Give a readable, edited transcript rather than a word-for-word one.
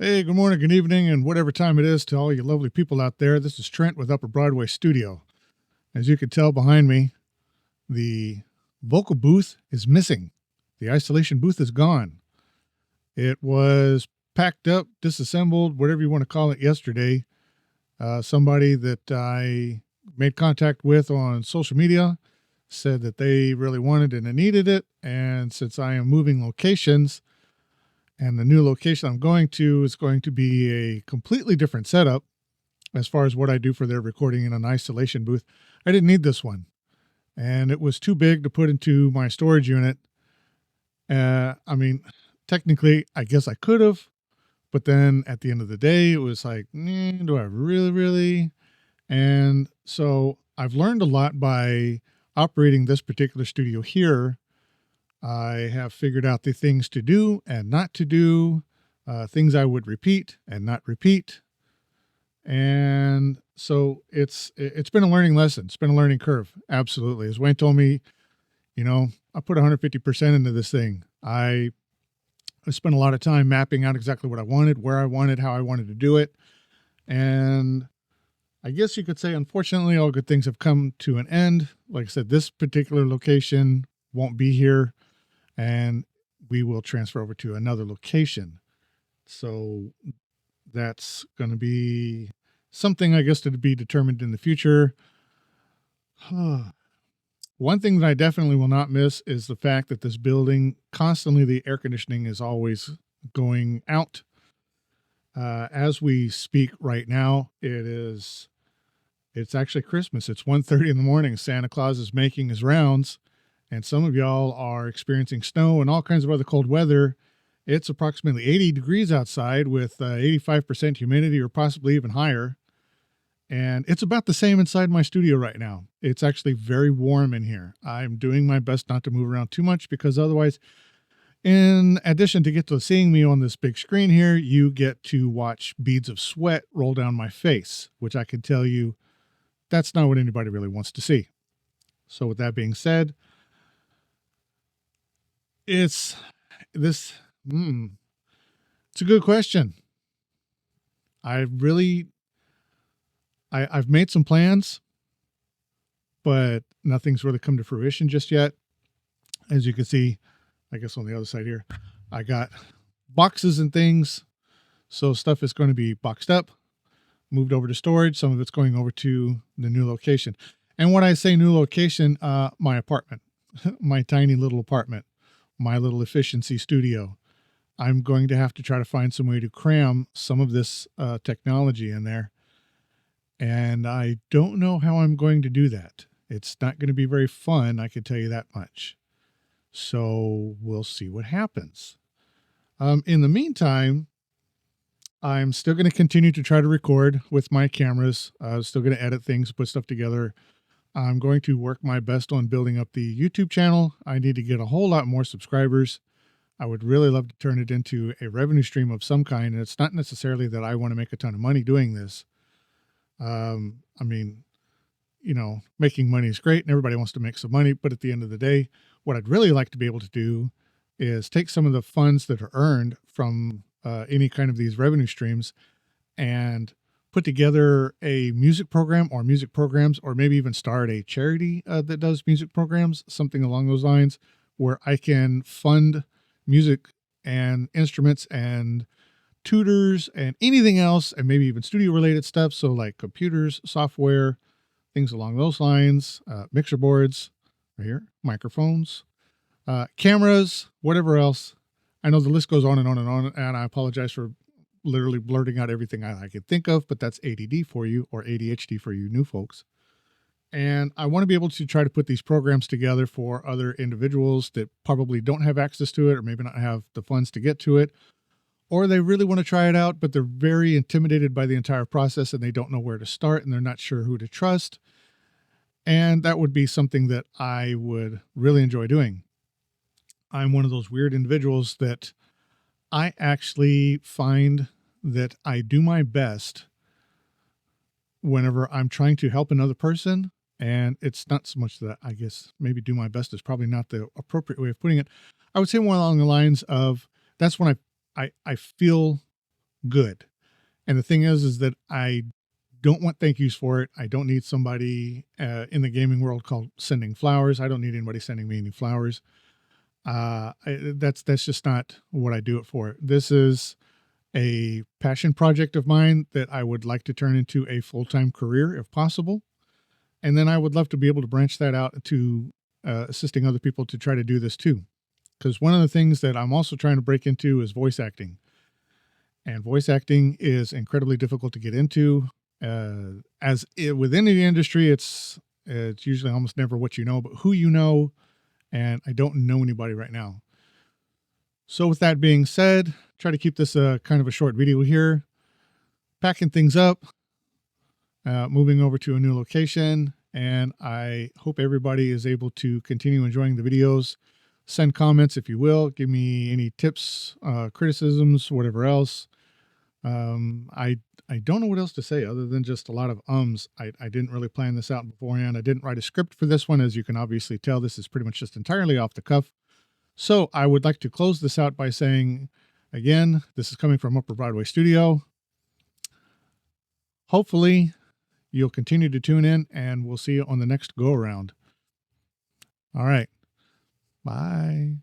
Hey, good morning, good evening, and whatever time it is to all you lovely people out there. This is Trent with Upper Broadway Studio. As you can tell behind me, the vocal booth is missing. The isolation booth is gone. It was packed up, disassembled, whatever you want to call it, yesterday. Somebody that I made contact with on social media said that they really wanted and needed it. And since I am moving locations, and the new location I'm going to is going to be a completely different setup as far as what I do for their recording in an isolation booth, I didn't need this one. And it was too big to put into my storage unit. I mean, technically, I guess I could have, but then at the end of the day, it was like, do I really? And so I've learned a lot by operating this particular studio here. I have figured out the things to do and not to do, things I would repeat and not repeat. And so it's been a learning lesson. It's been a learning curve. Absolutely. As Wayne told me, I put 150% into this thing. I spent a lot of time mapping out exactly what I wanted, where I wanted, how I wanted to do it. And I guess you could say, unfortunately, all good things have come to an end. Like I said, this particular location won't be here, and we will transfer over to another location. So that's going to be something, I guess, to be determined in the future. One thing that I definitely will not miss is the fact that this building, constantly the air conditioning is always going out. As we speak right now, it's actually Christmas. It's 1:30 in the morning. Santa Claus is making his rounds. And some of y'all are experiencing snow and all kinds of other cold weather. It's approximately 80 degrees outside with 85% humidity or possibly even higher. And it's about the same inside my studio right now. It's actually very warm in here. I'm doing my best not to move around too much because otherwise, in addition to get to seeing me on this big screen here, you get to watch beads of sweat roll down my face, which I can tell you that's not what anybody really wants to see. So with that being said, it's a good question. I've made some plans, but nothing's really come to fruition just yet. As you can see, I guess on the other side here, I got boxes and things. So stuff is going to be boxed up, moved over to storage. Some of it's going over to the new location. And when I say new location, my apartment, my tiny little apartment, my little efficiency studio. I'm going to have to try to find some way to cram some of this technology in there. And I don't know how I'm going to do that. It's not going to be very fun, I can tell you that much. So we'll see what happens. In the meantime, I'm still going to continue to try to record with my cameras. I'm still going to edit things, put stuff together. I'm going to work my best on building up the YouTube channel. I need to get a whole lot more subscribers. I would really love to turn it into a revenue stream of some kind. And it's not necessarily that I want to make a ton of money doing this. Making money is great and everybody wants to make some money. But at the end of the day, what I'd really like to be able to do is take some of the funds that are earned from any kind of these revenue streams and put together a music program or music programs, or maybe even start a charity that does music programs, something along those lines, where I can fund music and instruments and tutors and anything else, and maybe even studio related stuff. So like computers, software, things along those lines, mixer boards right here, microphones, cameras, whatever else. I know the list goes on and on and on, and I apologize for literally blurting out everything I could think of, but that's ADD for you, or ADHD for you new folks. And I want to be able to try to put these programs together for other individuals that probably don't have access to it, or maybe not have the funds to get to it, or they really want to try it out, but they're very intimidated by the entire process and they don't know where to start and they're not sure who to trust. And that would be something that I would really enjoy doing. I'm one of those weird individuals that I actually find that I do my best whenever I'm trying to help another person. And it's not so much that, I guess maybe do my best is probably not the appropriate way of putting it. I would say more along the lines of, that's when I feel good. And the thing is that I don't want thank yous for it. I don't need somebody in the gaming world called sending flowers. I don't need anybody sending me any flowers. That's just not what I do it for. This is a passion project of mine that I would like to turn into a full-time career if possible. And then I would love to be able to branch that out to assisting other people to try to do this too. Because one of the things that I'm also trying to break into is voice acting. And voice acting is incredibly difficult to get into. Within the industry, it's usually almost never what you know, but who you know. And I don't know anybody right now. So with that being said, try to keep this kind of a short video here. Packing things up, moving over to a new location, and I hope everybody is able to continue enjoying the videos. Send comments if you will. Give me any tips, criticisms, whatever else. I don't know what else to say other than just a lot of ums. I didn't really plan this out beforehand. I didn't write a script for this one. As you can obviously tell, this is pretty much just entirely off the cuff. So I would like to close this out by saying, again, this is coming from Upper Broadway Studio. Hopefully you'll continue to tune in, and we'll see you on the next go around. All right. Bye.